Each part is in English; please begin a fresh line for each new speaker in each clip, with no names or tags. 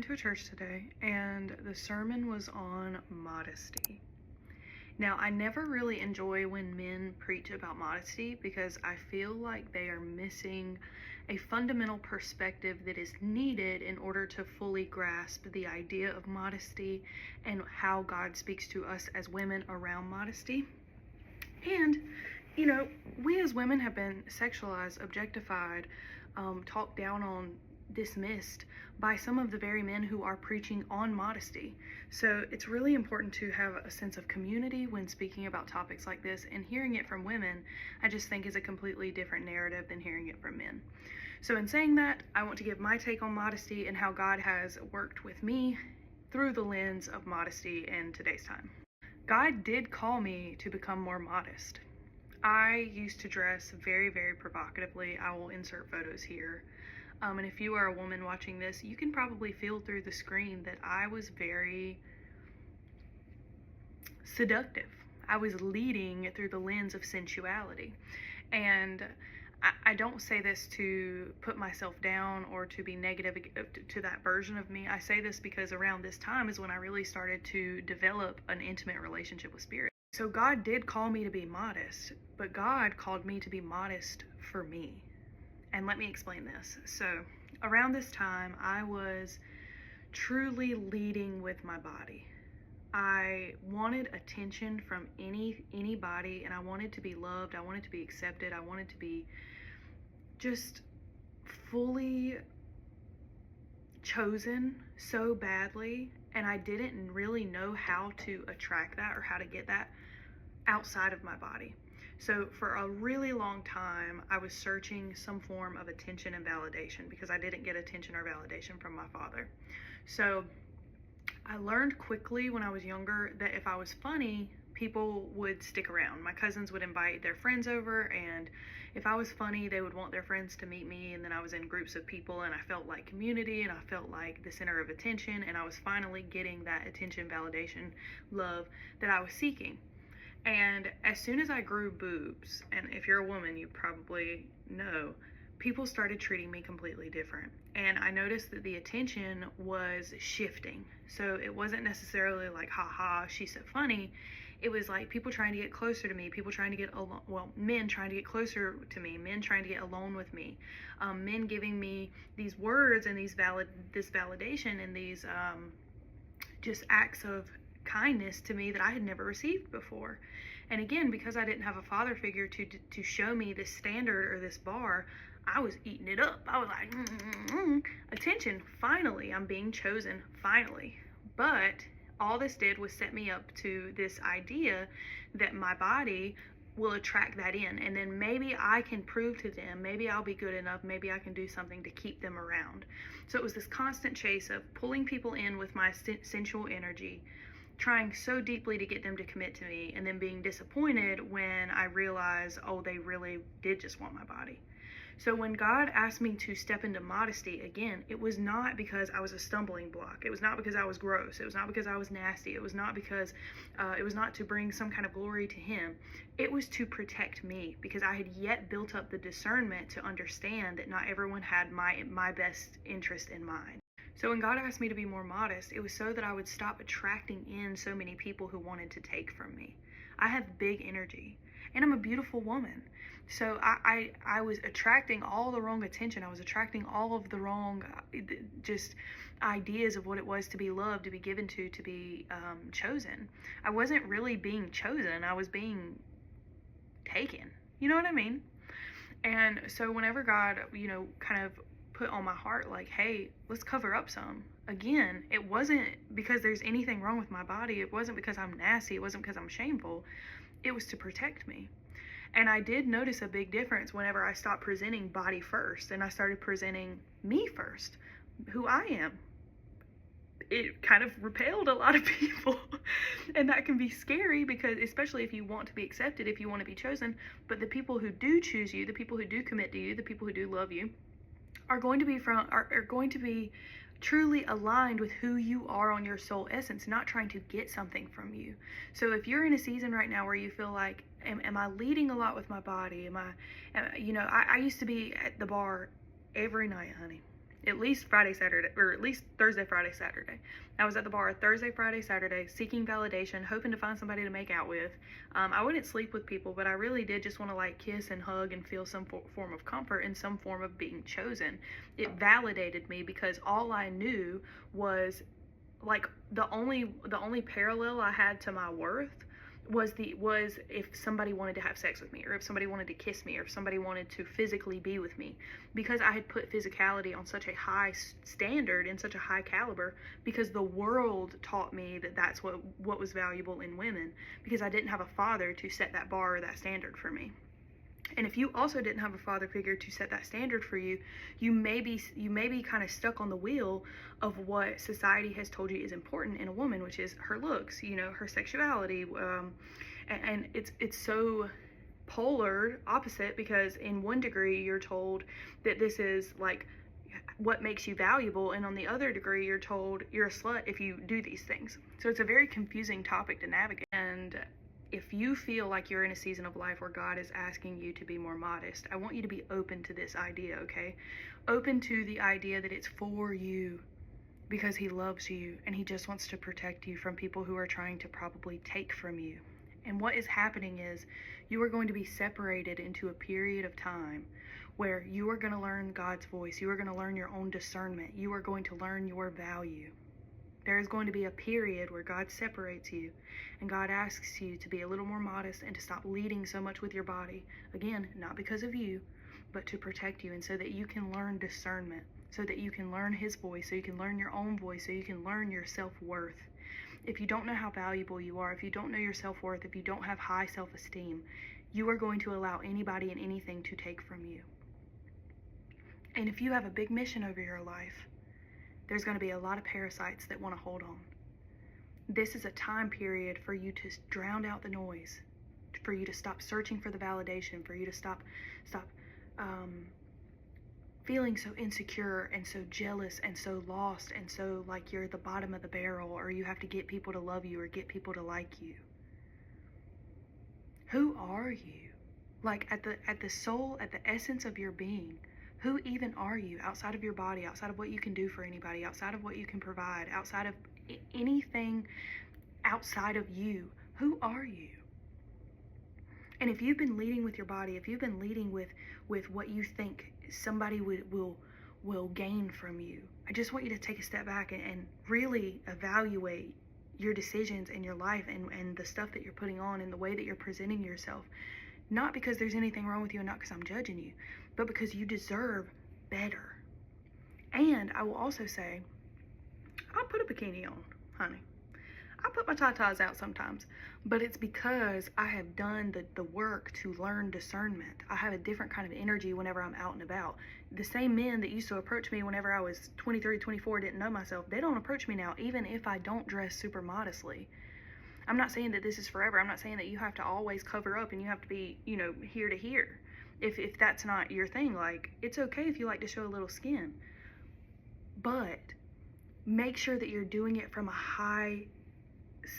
went to a church today and the sermon was on modesty. Now, I never really enjoy when men preach about modesty because I feel like they are missing a fundamental perspective that is needed in order to fully grasp the idea of modesty and how God speaks to us as women around modesty. And, we as women have been sexualized, objectified, talked down on, dismissed by some of the very men who are preaching on modesty. So it's really important to have a sense of community when speaking about topics like this, and hearing it from women, I just think is a completely different narrative than hearing it from men. So in saying that, I want to give my take on modesty and how God has worked with me through the lens of modesty in today's time. God did call me to become more modest. I used to dress very, very provocatively. I will insert photos here. And if you are a woman watching this, you can probably feel through the screen that I was very seductive. I was leading through the lens of sensuality. And I don't say this to put myself down or to be negative to that version of me. I say this because around this time is when I really started to develop an intimate relationship with Spirit. So God did call me to be modest, but God called me to be modest for me. And let me explain this. So around this time, I was truly leading with my body. I wanted attention from anybody, and I wanted to be loved. I wanted to be accepted. I wanted to be just fully chosen so badly, and I didn't really know how to attract that or how to get that outside of my body. So for a really long time, I was searching some form of attention and validation because I didn't get attention or validation from my father. So I learned quickly when I was younger that if I was funny, people would stick around. My cousins would invite their friends over, and if I was funny, they would want their friends to meet me, and then I was in groups of people, and I felt like community, and I felt like the center of attention, and I was finally getting that attention, validation, love that I was seeking. And as soon as I grew boobs, and if you're a woman, you probably know, people started treating me completely different. And I noticed that the attention was shifting. So it wasn't necessarily like, haha, she's so funny. It was like people trying to get closer to me, people trying to get alone, men trying to get closer to me, men trying to get alone with me, men giving me these words and this validation and these just acts of kindness to me that I had never received before. And again, because I didn't have a father figure to show me this standard or this bar, I was eating it up. I was like, attention, finally, I'm being chosen, finally. But all this did was set me up to this idea that my body will attract that in, and then maybe I can prove to them, maybe I'll be good enough, maybe I can do something to keep them around. So it was this constant chase of pulling people in with my sensual energy, trying so deeply to get them to commit to me, and then being disappointed when I realized, oh, they really did just want my body. So when God asked me to step into modesty again, it was not because I was a stumbling block. It was not because I was gross. It was not because I was nasty. It was not because, it was not to bring some kind of glory to Him. It was to protect me, because I had yet built up the discernment to understand that not everyone had my best interest in mind. So when God asked me to be more modest, it was so that I would stop attracting in so many people who wanted to take from me. I have big energy, and I'm a beautiful woman. So I was attracting all the wrong attention. I was attracting all of the wrong just ideas of what it was to be loved, to be given to be chosen. I wasn't really being chosen. I was being taken. You know what I mean? And so whenever God, kind of put on my heart, like, hey, let's cover up some. Again, it wasn't because there's anything wrong with my body. It wasn't because I'm nasty. It wasn't because I'm shameful. It was to protect me. And I did notice a big difference whenever I stopped presenting body first and I started presenting me first, who I am. It kind of repelled a lot of people. And that can be scary, because especially if you want to be accepted, if you want to be chosen, but the people who do choose you, the people who do commit to you, the people who do love you, are going to be truly aligned with who you are on your soul essence, not trying to get something from you. So if you're in a season right now where you feel like, am I leading a lot with my body? I used to be at the bar every night, honey. at least Friday, Saturday, or at least Thursday, Friday, Saturday. I was at the bar Thursday, Friday, Saturday, seeking validation, hoping to find somebody to make out with. I wouldn't sleep with people, but I really did just want to like kiss and hug and feel some form of comfort and some form of being chosen. It validated me because all I knew was like the only parallel I had to my worth was if somebody wanted to have sex with me, or if somebody wanted to kiss me, or if somebody wanted to physically be with me, because I had put physicality on such a high standard and such a high caliber, because the world taught me that that's what was valuable in women, because I didn't have a father to set that bar or that standard for me. And if you also didn't have a father figure to set that standard for you, you may be kind of stuck on the wheel of what society has told you is important in a woman, which is her looks, you know, her sexuality, and it's so polar opposite, because in one degree you're told that this is like what makes you valuable, and on the other degree you're told you're a slut if you do these things. So it's a very confusing topic to navigate. And if you feel like you're in a season of life where God is asking you to be more modest, I want you to be open to this idea, okay? Open to the idea that it's for you, because he loves you and he just wants to protect you from people who are trying to probably take from you. And what is happening is you are going to be separated into a period of time where you are going to learn God's voice. You are going to learn your own discernment. You are going to learn your value. There is going to be a period where God separates you, and God asks you to be a little more modest and to stop leading so much with your body. Again, not because of you, but to protect you, and so that you can learn discernment, so that you can learn his voice, so you can learn your own voice, so you can learn your self-worth. If you don't know how valuable you are, if you don't know your self-worth, if you don't have high self-esteem, you are going to allow anybody and anything to take from you. And if you have a big mission over your life, there's going to be a lot of parasites that want to hold on. This is a time period for you to drown out the noise, for you to stop searching for the validation, for you to stop feeling so insecure and so jealous and so lost and so like you're at the bottom of the barrel, or you have to get people to love you or get people to like you. Who are you? Like at the soul, at the essence of your being, who even are you outside of your body, outside of what you can do for anybody, outside of what you can provide, outside of anything outside of you? Who are you? And if you've been leading with your body, if you've been leading with what you think somebody will gain from you, I just want you to take a step back and really evaluate your decisions in your life and the stuff that you're putting on and the way that you're presenting yourself. Not because there's anything wrong with you and not because I'm judging you, but because you deserve better. And I will also say, I'll put a bikini on, honey. I put my tatas out sometimes, but it's because I have done the work to learn discernment. I have a different kind of energy whenever I'm out and about. The same men that used to approach me whenever I was 23, 24, didn't know myself, they don't approach me now, even if I don't dress super modestly. I'm not saying that this is forever. I'm not saying that you have to always cover up and you have to be, you know, here to here. If that's not your thing, like, it's okay if you like to show a little skin. But make sure that you're doing it from a high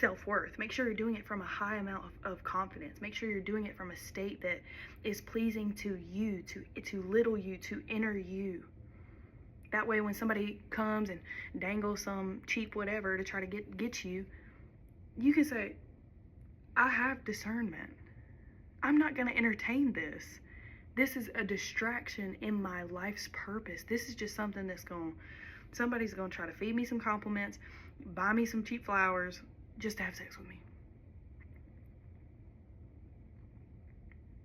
self-worth. Make sure you're doing it from a high amount of confidence. Make sure you're doing it from a state that is pleasing to you, to little you, to inner you. That way when somebody comes and dangles some cheap whatever to try to get you, you can say, I have discernment. I'm not going to entertain this. This is a distraction in my life's purpose. This is just something somebody's going to try to feed me some compliments, buy me some cheap flowers, just to have sex with me.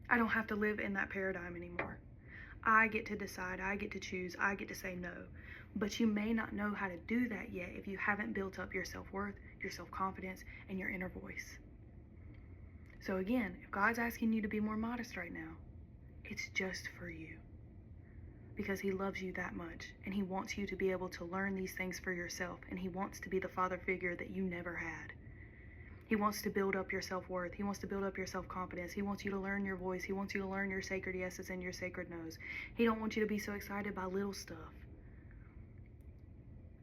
I don't have to live in that paradigm anymore. I get to decide, I get to choose, I get to say no. But you may not know how to do that yet if you haven't built up your self-worth, your self-confidence, and your inner voice. So again, if God's asking you to be more modest right now, it's just for you. Because he loves you that much, and he wants you to be able to learn these things for yourself, and he wants to be the father figure that you never had. He wants to build up your self-worth. He wants to build up your self-confidence. He wants you to learn your voice. He wants you to learn your sacred yeses and your sacred nos. He don't want you to be so excited by little stuff.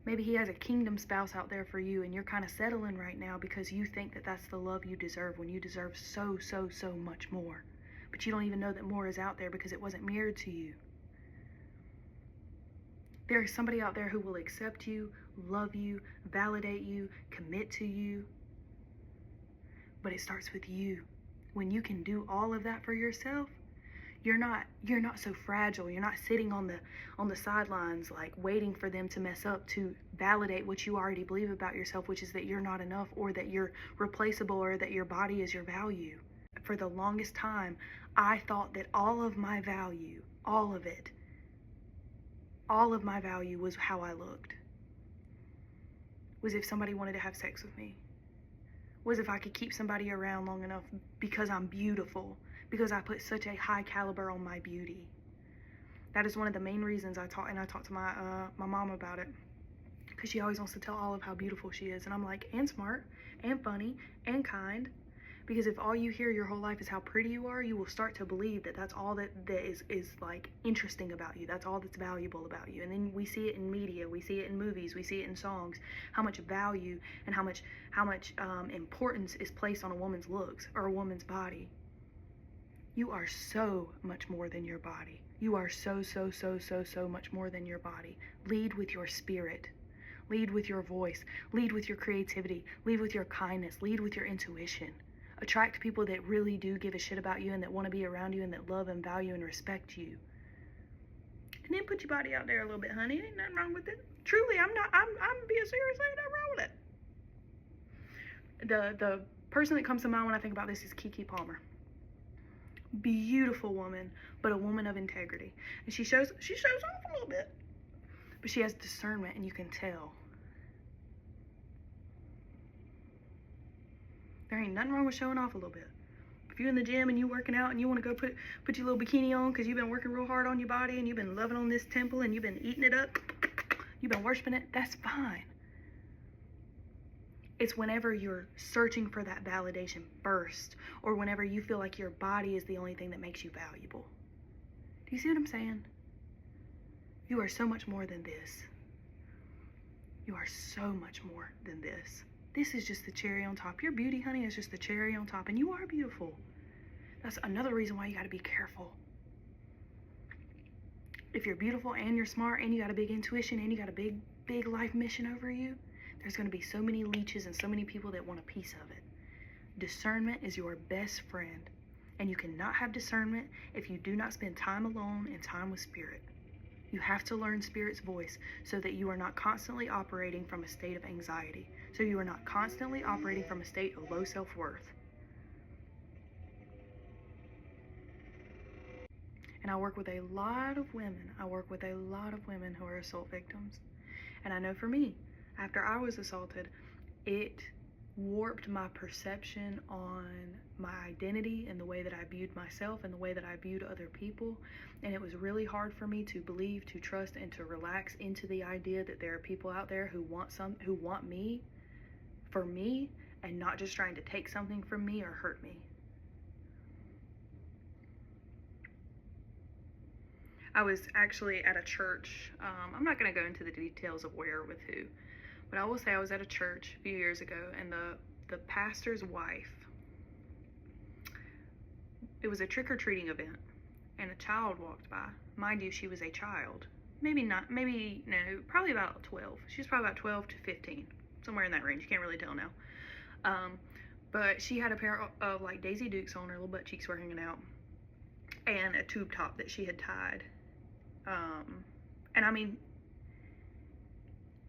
Maybe he has a kingdom spouse out there for you, and you're kind of settling right now because you think that that's the love you deserve, when you deserve so, so, so much more. But you don't even know that more is out there because it wasn't mirrored to you. There is somebody out there who will accept you, love you, validate you, commit to you. But it starts with you. When you can do all of that for yourself, you're not so fragile. You're not sitting on the sidelines like waiting for them to mess up to validate what you already believe about yourself, which is that you're not enough, or that you're replaceable, or that your body is your value. For the longest time, I thought that all of my value, all of it, all of my value was how I looked. Was if somebody wanted to have sex with me. Was if I could keep somebody around long enough because I'm beautiful, because I put such a high caliber on my beauty. That is one of the main reasons I talked to my mom about it, because she always wants to tell all of how beautiful she is, and I'm like, and smart, and funny, and kind. Because if all you hear your whole life is how pretty you are, you will start to believe that that's all that is like interesting about you. That's all that's valuable about you. And then we see it in media, we see it in movies, we see it in songs, how much value and how much importance is placed on a woman's looks or a woman's body. You are so much more than your body. You are so much more than your body. Lead with your spirit. Lead with your voice. Lead with your creativity. Lead with your kindness. Lead with your intuition. Attract people that really do give a shit about you and that want to be around you and that love and value and respect you. And then put your body out there a little bit, honey. Ain't nothing wrong with it. Truly, I'm being serious. Ain't nothing wrong with it. The person that comes to mind when I think about this is Keke Palmer. Beautiful woman, but a woman of integrity. And she shows off a little bit. But she has discernment, and you can tell. There ain't nothing wrong with showing off a little bit. If you're in the gym and you working out and you want to go put your little bikini on because you've been working real hard on your body and you've been loving on this temple and you've been eating it up, you've been worshiping it, that's fine. It's whenever you're searching for that validation first, or whenever you feel like your body is the only thing that makes you valuable. Do you see what I'm saying? You are so much more than this. You are so much more than this. This is just the cherry on top. Your beauty, honey, is just the cherry on top. And you are beautiful. That's another reason why you got to be careful. If you're beautiful and you're smart and you got a big intuition and you got a big life mission over you, there's going to be so many leeches and so many people that want a piece of it. Discernment is your best friend. And you cannot have discernment if you do not spend time alone and time with Spirit. You have to learn Spirit's voice so that you are not constantly operating from a state of anxiety. So you are not constantly operating from a state of low self-worth. And I work with a lot of women. Who are assault victims. And I know for me, after I was assaulted, it warped my perception on my identity and the way that I viewed myself and the way that I viewed other people. And it was really hard for me to believe, to trust, and to relax into the idea that there are people out there who want me for me and not just trying to take something from me or hurt me. I was actually at a church. I'm not going to go into the details of where with who, but I will say I was at a church a few years ago, and the pastor's wife, it was a trick-or-treating event, and a child walked by. Mind you, she was a child. Probably about 12. She was probably about 12 to 15, somewhere in that range. You can't really tell now. But she had a pair of like Daisy Dukes on, her little butt cheeks were hanging out, and a tube top that she had tied. And I mean,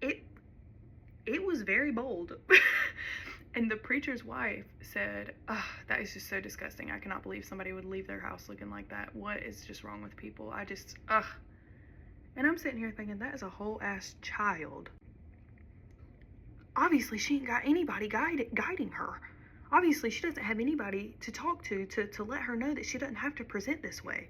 it was very bold. And the preacher's wife said, that is just so disgusting. I cannot believe somebody would leave their house looking like that. What is just wrong with people? And I'm sitting here thinking, that is a whole ass child. Obviously, she ain't got anybody guiding her. Obviously, she doesn't have anybody to talk to let her know that she doesn't have to present this way.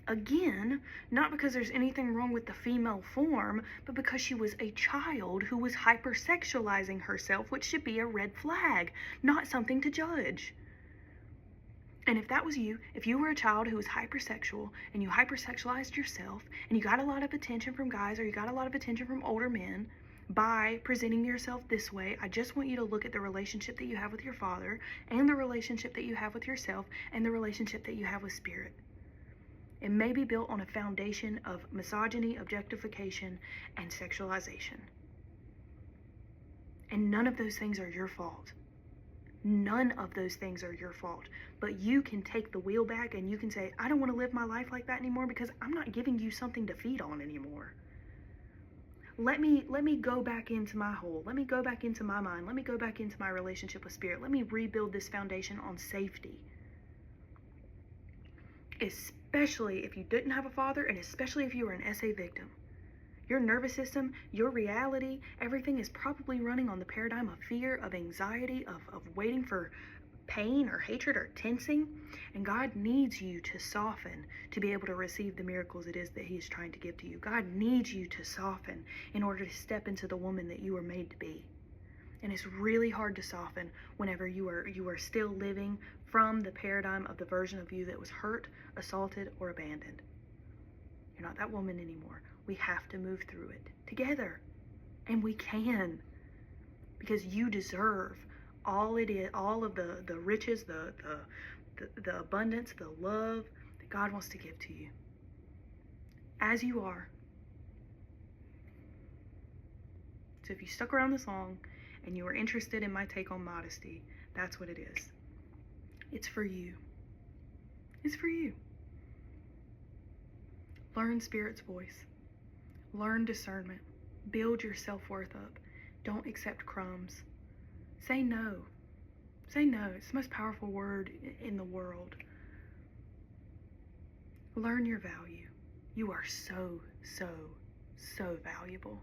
Again, not because there's anything wrong with the female form, but because she was a child who was hypersexualizing herself, which should be a red flag, not something to judge. And if that was you, if you were a child who was hypersexual and you hypersexualized yourself and you got a lot of attention from guys or you got a lot of attention from older men by presenting yourself this way, I just want you to look at the relationship that you have with your father and the relationship that you have with yourself and the relationship that you have with Spirit. It may be built on a foundation of misogyny, objectification, and sexualization. And none of those things are your fault. None of those things are your fault. But you can take the wheel back and you can say, I don't want to live my life like that anymore because I'm not giving you something to feed on anymore. Let me go back into my hole. Let me go back into my mind. Let me go back into my relationship with Spirit. Let me rebuild this foundation on safety. Especially if you didn't have a father, and especially if you were an SA victim. Your nervous system, your reality, everything is probably running on the paradigm of fear, of anxiety, of waiting for pain or hatred or tensing. And God needs you to soften to be able to receive the miracles it is that He is trying to give to you. God needs you to soften in order to step into the woman that you were made to be. And it's really hard to soften whenever you are still living from the paradigm of the version of you that was hurt, assaulted, or abandoned. You're not that woman anymore. We have to move through it together. And we can. Because you deserve all it is, all of the riches, the abundance, the love that God wants to give to you. As you are. So if you stuck around this long and you were interested in my take on modesty, that's what it is. It's for you. It's for you. Learn Spirit's voice. Learn discernment. Build your self-worth up. Don't accept crumbs. Say no. Say no. It's the most powerful word in the world. Learn your value. You are so, so, so valuable.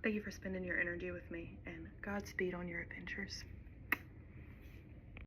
Thank you for spending your energy with me, and Godspeed on your adventures.